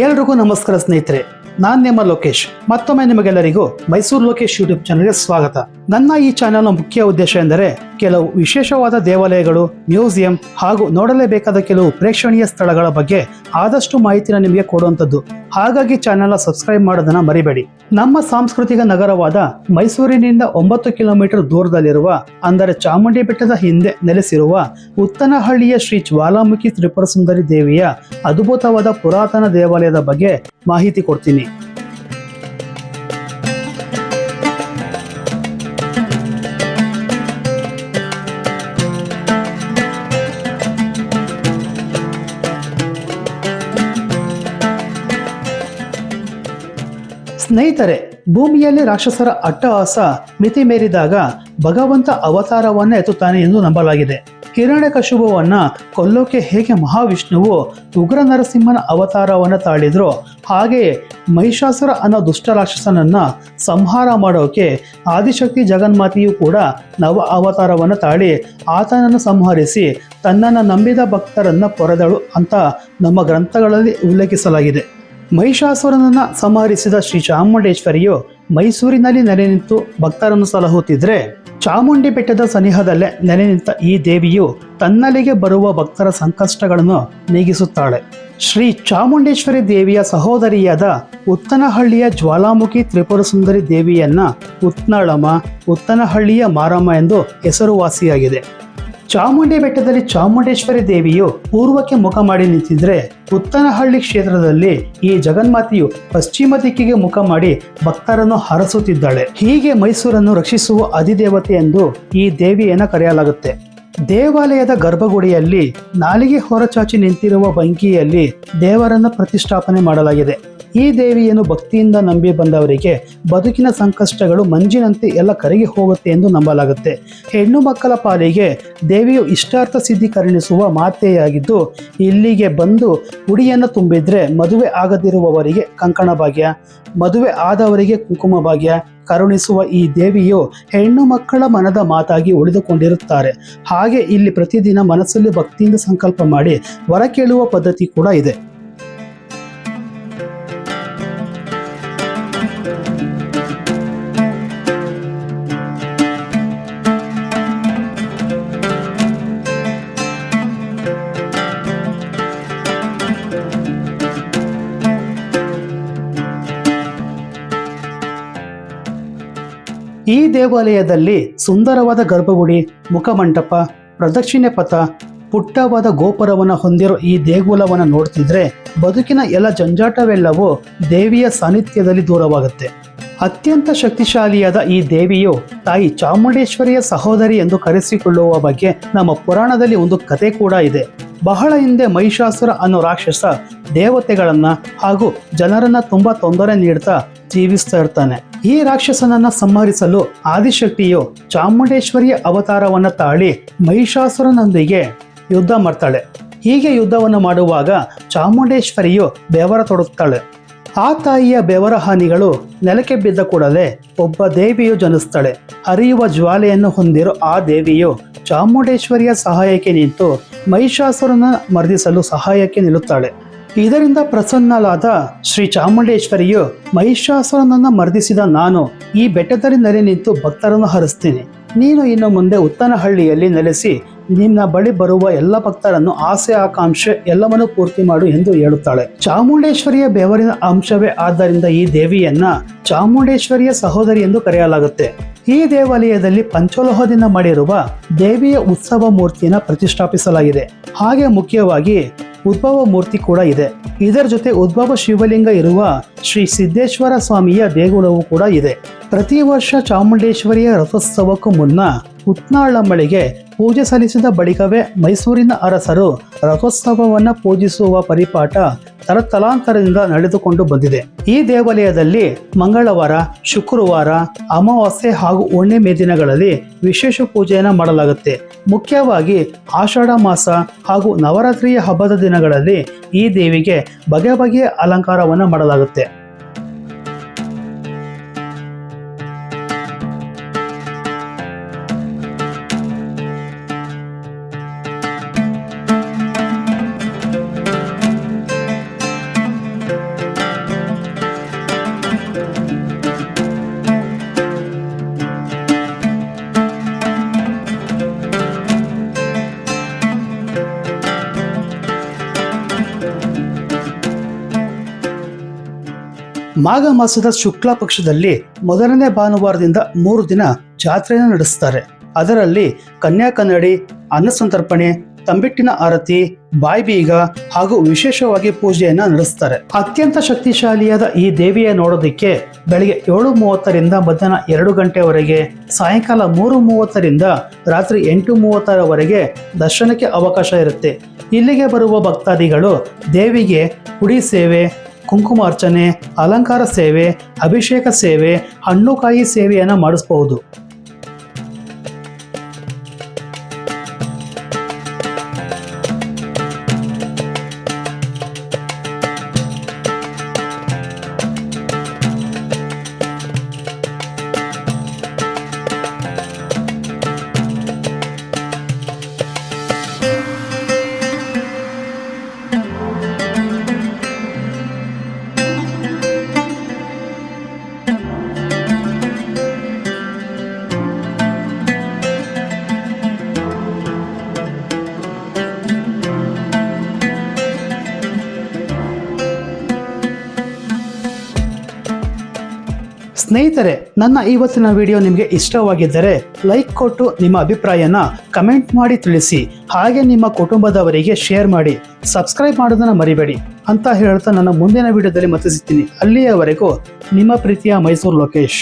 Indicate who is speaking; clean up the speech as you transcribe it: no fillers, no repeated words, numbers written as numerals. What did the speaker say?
Speaker 1: ಎಲ್ರಿಗೂ ನಮಸ್ಕಾರ ಸ್ನೇಹಿತರೆ, ನಾನು ನಿಮ್ಮ ಲೋಕೇಶ್. ಮತ್ತೊಮ್ಮೆ ನಿಮಗೆಲ್ಲರಿಗೂ ಮೈಸೂರು ಲೋಕೇಶ್ ಯೂಟ್ಯೂಬ್ ಚಾನಲ್ಗೆ ಸ್ವಾಗತ. ನನ್ನ ಈ ಚಾನೆಲ್ನ ಮುಖ್ಯ ಉದ್ದೇಶ ಎಂದರೆ ಕೆಲವು ವಿಶೇಷವಾದ ದೇವಾಲಯಗಳು, ಮ್ಯೂಸಿಯಂ ಹಾಗೂ ನೋಡಲೇಬೇಕಾದ ಕೆಲವು ಪ್ರೇಕ್ಷಣೀಯ ಸ್ಥಳಗಳ ಬಗ್ಗೆ ಆದಷ್ಟು ಮಾಹಿತಿನ ನಿಮಗೆ ಕೊಡುವಂಥದ್ದು. ಹಾಗಾಗಿ ಚಾನೆಲ್ನ ಸಬ್ಸ್ಕ್ರೈಬ್ ಮಾಡೋದನ್ನ ಮರಿಬೇಡಿ. ನಮ್ಮ ಸಾಂಸ್ಕೃತಿಕ ನಗರವಾದ ಮೈಸೂರಿನಿಂದ 9 ಕಿಲೋಮೀಟರ್ ದೂರದಲ್ಲಿರುವ, ಅಂದರೆ ಚಾಮುಂಡಿ ಬೆಟ್ಟದ ಹಿಂದೆ ನೆಲೆಸಿರುವ ಉತ್ತನಹಳ್ಳಿಯ ಶ್ರೀ ಜ್ವಾಲಾಮುಖಿ ತ್ರಿಪುರ ಸುಂದರಿ ದೇವಿಯ ಅದ್ಭುತವಾದ ಪುರಾತನ ದೇವಾಲಯದ ಬಗ್ಗೆ ಮಾಹಿತಿ ಕೊಡ್ತೀನಿ. ಸ್ನೇಹಿತರೆ, ಭೂಮಿಯಲ್ಲಿ ರಾಕ್ಷಸರ ಅಟ್ಟಹಾಸ ಮಿತಿ ಮೀರಿದಾಗ ಭಗವಂತ ಅವತಾರವನ್ನ ಎತ್ತುತ್ತಾನೆ ಎಂದು ನಂಬಲಾಗಿದೆ. ಹಿರಣ್ಯಕಶಿಪುವನ್ನ ಕೊಲ್ಲೋಕೆ ಹೇಗೆ ಮಹಾವಿಷ್ಣುವು ಉಗ್ರ ನರಸಿಂಹನ ಅವತಾರವನ್ನ ತಾಳಿದ್ರು, ಹಾಗೆಯೇ ಮಹಿಷಾಸುರ ಅನ್ನೋ ದುಷ್ಟ ರಾಕ್ಷಸನನ್ನ ಸಂಹಾರ ಮಾಡೋಕೆ ಆದಿಶಕ್ತಿ ಜಗನ್ಮಾತೆಯು ಕೂಡ ನವ ಅವತಾರವನ್ನು ತಾಳಿ ಆತನನ್ನು ಸಂಹರಿಸಿ ತನ್ನನ್ನು ನಂಬಿದ ಭಕ್ತರನ್ನ ಪೊರೆದಳು ಅಂತ ನಮ್ಮ ಗ್ರಂಥಗಳಲ್ಲಿ ಉಲ್ಲೇಖಿಸಲಾಗಿದೆ. ಮಹಿಷಾಸುರನನ್ನ ಸಂಹರಿಸಿದ ಶ್ರೀ ಚಾಮುಂಡೇಶ್ವರಿಯು ಮೈಸೂರಿನಲ್ಲಿ ನೆಲೆ ನಿಂತು ಭಕ್ತರನ್ನು ಸಲಹುತ್ತಿದ್ರೆ, ಚಾಮುಂಡಿ ಬೆಟ್ಟದ ಸನಿಹದಲ್ಲೇ ನೆಲೆ ನಿಂತ ಈ ದೇವಿಯು ತನ್ನಲ್ಲಿಗೆ ಬರುವ ಭಕ್ತರ ಸಂಕಷ್ಟಗಳನ್ನು ನೀಗಿಸುತ್ತಾಳೆ. ಶ್ರೀ ಚಾಮುಂಡೇಶ್ವರಿ ದೇವಿಯ ಸಹೋದರಿಯಾದ ಉತ್ತನಹಳ್ಳಿಯ ಜ್ವಾಲಾಮುಖಿ ತ್ರಿಪುರ ಸುಂದರಿ ದೇವಿಯನ್ನ ಉತ್ನಾಳಮ್ಮ, ಉತ್ತನಹಳ್ಳಿಯ ಮಾರಮ್ಮ ಎಂದು ಹೆಸರುವಾಸಿಯಾಗಿದೆ. ಚಾಮುಂಡಿ ಬೆಟ್ಟದಲ್ಲಿ ಚಾಮುಂಡೇಶ್ವರಿ ದೇವಿಯು ಪೂರ್ವಕ್ಕೆ ಮುಖ ಮಾಡಿ ನಿಂತಿದ್ರೆ, ಉತ್ತನಹಳ್ಳಿ ಕ್ಷೇತ್ರದಲ್ಲಿ ಈ ಜಗನ್ಮಾತೆಯು ಪಶ್ಚಿಮ ದಿಕ್ಕಿಗೆ ಮುಖ ಮಾಡಿ ಭಕ್ತರನ್ನು ಹರಸುತ್ತಿದ್ದಾಳೆ. ಹೀಗೆ ಮೈಸೂರನ್ನು ರಕ್ಷಿಸುವ ಅಧಿದೇವತೆ ಎಂದು ಈ ದೇವಿಯನ್ನು ಕರೆಯಲಾಗುತ್ತೆ. ದೇವಾಲಯದ ಗರ್ಭಗುಡಿಯಲ್ಲಿ ನಾಲಿಗೆ ಹೊರಚಾಚಿ ನಿಂತಿರುವ ಬಂಕಿಯಲ್ಲಿ ದೇವರನ್ನ ಪ್ರತಿಷ್ಠಾಪನೆ ಮಾಡಲಾಗಿದೆ. ಈ ದೇವಿಯನ್ನು ಭಕ್ತಿಯಿಂದ ನಂಬಿ ಬಂದವರಿಗೆ ಬದುಕಿನ ಸಂಕಷ್ಟಗಳು ಮಂಜಿನಂತೆ ಎಲ್ಲ ಕರಗಿ ಹೋಗುತ್ತೆ ಎಂದು ನಂಬಲಾಗುತ್ತೆ. ಹೆಣ್ಣು ಮಕ್ಕಳ ಪಾಲಿಗೆ ದೇವಿಯು ಇಷ್ಟಾರ್ಥ ಸಿದ್ಧಿ ಕರುಣಿಸುವ ಮಾತೆಯಾಗಿದ್ದು, ಇಲ್ಲಿಗೆ ಬಂದು ಉಡಿಯನ್ನು ತುಂಬಿದ್ರೆ ಮದುವೆ ಆಗದಿರುವವರಿಗೆ ಕಂಕಣ ಭಾಗ್ಯ, ಮದುವೆ ಆದವರಿಗೆ ಕುಂಕುಮ ಭಾಗ್ಯ ಕರುಣಿಸುವ ಈ ದೇವಿಯು ಹೆಣ್ಣು ಮಕ್ಕಳ ಮನದ ಮಾತಾಗಿ ಉಳಿದುಕೊಂಡಿರುತ್ತಾರೆ. ಹಾಗೆ ಇಲ್ಲಿ ಪ್ರತಿದಿನ ಮನಸ್ಸಲ್ಲಿ ಭಕ್ತಿಯಿಂದ ಸಂಕಲ್ಪ ಮಾಡಿ ವರ ಕೇಳುವ ಪದ್ಧತಿ ಕೂಡ ಇದೆ. ಈ ದೇವಾಲಯದಲ್ಲಿ ಸುಂದರವಾದ ಗರ್ಭಗುಡಿ, ಮುಖಮಂಟಪ, ಪ್ರದಕ್ಷಿಣೆ ಪಥ, ಪುಟ್ಟವಾದ ಗೋಪುರವನ್ನು ಹೊಂದಿರೋ ಈ ದೇಗುಲವನ್ನು ನೋಡ್ತಿದ್ರೆ ಬದುಕಿನ ಎಲ್ಲ ಜಂಜಾಟವೆಲ್ಲವೂ ದೇವಿಯ ಸಾನ್ನಿಧ್ಯದಲ್ಲಿ ದೂರವಾಗುತ್ತೆ. ಅತ್ಯಂತ ಶಕ್ತಿಶಾಲಿಯಾದ ಈ ದೇವಿಯು ತಾಯಿ ಚಾಮುಂಡೇಶ್ವರಿಯ ಸಹೋದರಿ ಎಂದು ಕರೆಸಿಕೊಳ್ಳುವ ಬಗ್ಗೆ ನಮ್ಮ ಪುರಾಣದಲ್ಲಿ ಒಂದು ಕತೆ ಕೂಡ ಇದೆ. ಬಹಳ ಹಿಂದೆ ಮಹಿಷಾಸುರ ಅನ್ನೋ ರಾಕ್ಷಸ ದೇವತೆಗಳನ್ನ ಹಾಗೂ ಜನರನ್ನ ತುಂಬಾ ತೊಂದರೆ ನೀಡ್ತಾ ಜೀವಿಸ್ತಾ ಇರ್ತಾನೆ. ಈ ರಾಕ್ಷಸನನ್ನ ಸಂಹರಿಸಲು ಆದಿಶಕ್ತಿಯು ಚಾಮುಂಡೇಶ್ವರಿಯ ಅವತಾರವನ್ನ ತಾಳಿ ಮಹಿಷಾಸುರನೊಂದಿಗೆ ಯುದ್ಧ ಮಾಡ್ತಾಳೆ. ಹೀಗೆ ಯುದ್ಧವನ್ನು ಮಾಡುವಾಗ ಚಾಮುಂಡೇಶ್ವರಿಯು ಬೆವರ ತೊಡುತ್ತಾಳೆ. ಆ ತಾಯಿಯ ಬೆವರ ಹಾನಿಗಳು ನೆಲಕ್ಕೆ ಬಿದ್ದ ಕೂಡಲೇ ಒಬ್ಬ ದೇವಿಯು ಜನಿಸ್ತಾಳೆ. ಹರಿಯುವ ಜ್ವಾಲೆಯನ್ನು ಹೊಂದಿರೋ ಆ ದೇವಿಯು ಚಾಮುಂಡೇಶ್ವರಿಯ ಸಹಾಯಕ್ಕೆ ನಿಂತು ಮಹಿಷಾಸುರನ ಮರ್ದಿಸಲು ಸಹಾಯಕ್ಕೆ ನಿಲ್ಲುತ್ತಾಳೆ. ಇದರಿಂದ ಪ್ರಸನ್ನಲಾದ ಶ್ರೀ ಚಾಮುಂಡೇಶ್ವರಿಯು ಮಹಿಷಾಸುರನನ್ನ ಮರ್ದಿಸಿದ ನಾನು ಈ ಬೆಟ್ಟದಲ್ಲಿ ನೆಲೆ ನಿಂತು ಭಕ್ತರನ್ನು ಹರಿಸ್ತೀನಿ. ನೀನು ಇನ್ನು ಮುಂದೆ ಉತ್ತನಹಳ್ಳಿಯಲ್ಲಿ ನೆಲೆಸಿ ನಿನ್ನ ಬಳಿ ಬರುವ ಎಲ್ಲ ಭಕ್ತರನ್ನು ಆಸೆ ಆಕಾಂಕ್ಷೆ ಎಲ್ಲವನ್ನೂ ಪೂರ್ತಿ ಮಾಡು ಎಂದು ಹೇಳುತ್ತಾಳೆ. ಚಾಮುಂಡೇಶ್ವರಿಯ ಬೆವರಿನ ಅಂಶವೇ ಆದ್ದರಿಂದ ಈ ದೇವಿಯನ್ನ ಚಾಮುಂಡೇಶ್ವರಿಯ ಸಹೋದರಿ ಎಂದು ಕರೆಯಲಾಗುತ್ತೆ. ಈ ದೇವಾಲಯದಲ್ಲಿ ಪಂಚಲೋಹದಿಂದ ಮಾಡಿರುವ ದೇವಿಯ ಉತ್ಸವ ಮೂರ್ತಿಯನ್ನು ಪ್ರತಿಷ್ಠಾಪಿಸಲಾಗಿದೆ. ಹಾಗೆ ಮುಖ್ಯವಾಗಿ ಉದ್ಭವ ಮೂರ್ತಿ ಕೂಡ ಇದೆ. ಇದರ ಜೊತೆ ಉದ್ಭವ ಶಿವಲಿಂಗ ಇರುವ ಶ್ರೀ ಸಿದ್ದೇಶ್ವರ ಸ್ವಾಮಿಯ ದೇಗುಲವೂ ಕೂಡ ಇದೆ. ಪ್ರತಿ ವರ್ಷ ಚಾಮುಂಡೇಶ್ವರಿಯ ರಥೋತ್ಸವಕ್ಕೂ ಮುನ್ನ ಉತ್ನಾಳಮ್ಮಳಿಗೆ ಪೂಜೆ ಸಲ್ಲಿಸಿದ ಬಳಿಕವೇ ಮೈಸೂರಿನ ಅರಸರು ರಥೋತ್ಸವವನ್ನ ಪೂಜಿಸುವ ಪರಿಪಾಠ ತಲತಲಾಂತರದಿಂದ ನಡೆದುಕೊಂಡು ಬಂದಿದೆ. ಈ ದೇವಾಲಯದಲ್ಲಿ ಮಂಗಳವಾರ, ಶುಕ್ರವಾರ, ಅಮಾವಾಸ್ಯೆ ಹಾಗೂ ಹುಣ್ಣಿಮೆ ದಿನಗಳಲ್ಲಿ ವಿಶೇಷ ಪೂಜೆಯನ್ನು ಮಾಡಲಾಗುತ್ತೆ. ಮುಖ್ಯವಾಗಿ ಆಷಾಢ ಮಾಸ ಹಾಗೂ ನವರಾತ್ರಿಯ ಹಬ್ಬದ ದಿನಗಳಲ್ಲಿ ಈ ದೇವಿಗೆ ಬಗೆ ಬಗೆಯ ಅಲಂಕಾರವನ್ನು ಮಾಡಲಾಗುತ್ತೆ. ಮಾಘ ಮಾಸದ ಶುಕ್ಲ ಪಕ್ಷದಲ್ಲಿ ಮೊದಲನೇ ಭಾನುವಾರದಿಂದ 3 ದಿನ ಜಾತ್ರೆಯನ್ನು ನಡೆಸ್ತಾರೆ. ಅದರಲ್ಲಿ ಕನ್ಯಾಕನ್ನಡಿ, ಅನ್ನಸಂತರ್ಪಣೆ, ತಂಬಿಟ್ಟಿನ ಆರತಿ, ಬಾಯ್ಬೀಗ ಹಾಗೂ ವಿಶೇಷವಾಗಿ ಪೂಜೆಯನ್ನ ನಡೆಸ್ತಾರೆ. ಅತ್ಯಂತ ಶಕ್ತಿಶಾಲಿಯಾದ ಈ ದೇವಿಯ ನೋಡೋದಕ್ಕೆ ಬೆಳಿಗ್ಗೆ 7:30ರಿಂದ ಮಧ್ಯಾಹ್ನ 2 ಗಂಟೆವರೆಗೆ, ಸಾಯಂಕಾಲ 3:30ರಿಂದ ರಾತ್ರಿ 8:30ರವರೆಗೆ ದರ್ಶನಕ್ಕೆ ಅವಕಾಶ ಇರುತ್ತೆ. ಇಲ್ಲಿಗೆ ಬರುವ ಭಕ್ತಾದಿಗಳು ದೇವಿಗೆ ಹುಡಿ ಸೇವೆ, ಕುಂಕುಮಾರ್ಚನೆ, ಅಲಂಕಾರ ಸೇವೆ, ಅಭಿಷೇಕ ಸೇವೆ, ಹಣ್ಣುಕಾಯಿ ಸೇವೆಯನ್ನು ಮಾಡಿಸಬಹುದು. ಸ್ನೇಹಿತರೆ, ನನ್ನ ಇವತ್ತಿನ ವಿಡಿಯೋ ನಿಮಗೆ ಇಷ್ಟವಾಗಿದ್ದರೆ ಲೈಕ್ ಕೊಟ್ಟು ನಿಮ್ಮ ಅಭಿಪ್ರಾಯನ ಕಮೆಂಟ್ ಮಾಡಿ ತಿಳಿಸಿ. ಹಾಗೆ ನಿಮ್ಮ ಕುಟುಂಬದವರಿಗೆ ಶೇರ್ ಮಾಡಿ. ಸಬ್ಸ್ಕ್ರೈಬ್ ಮಾಡೋದನ್ನ ಮರಿಬೇಡಿ ಅಂತ ಹೇಳ್ತಾ ನನ್ನ ಮುಂದಿನ ವಿಡಿಯೋದಲ್ಲಿ ಮತ್ತೆ ಸಿಗ್ತೀನಿ. ಅಲ್ಲಿಯವರೆಗೂ ನಿಮ್ಮ ಪ್ರೀತಿಯ ಮೈಸೂರು ಲೋಕೇಶ್.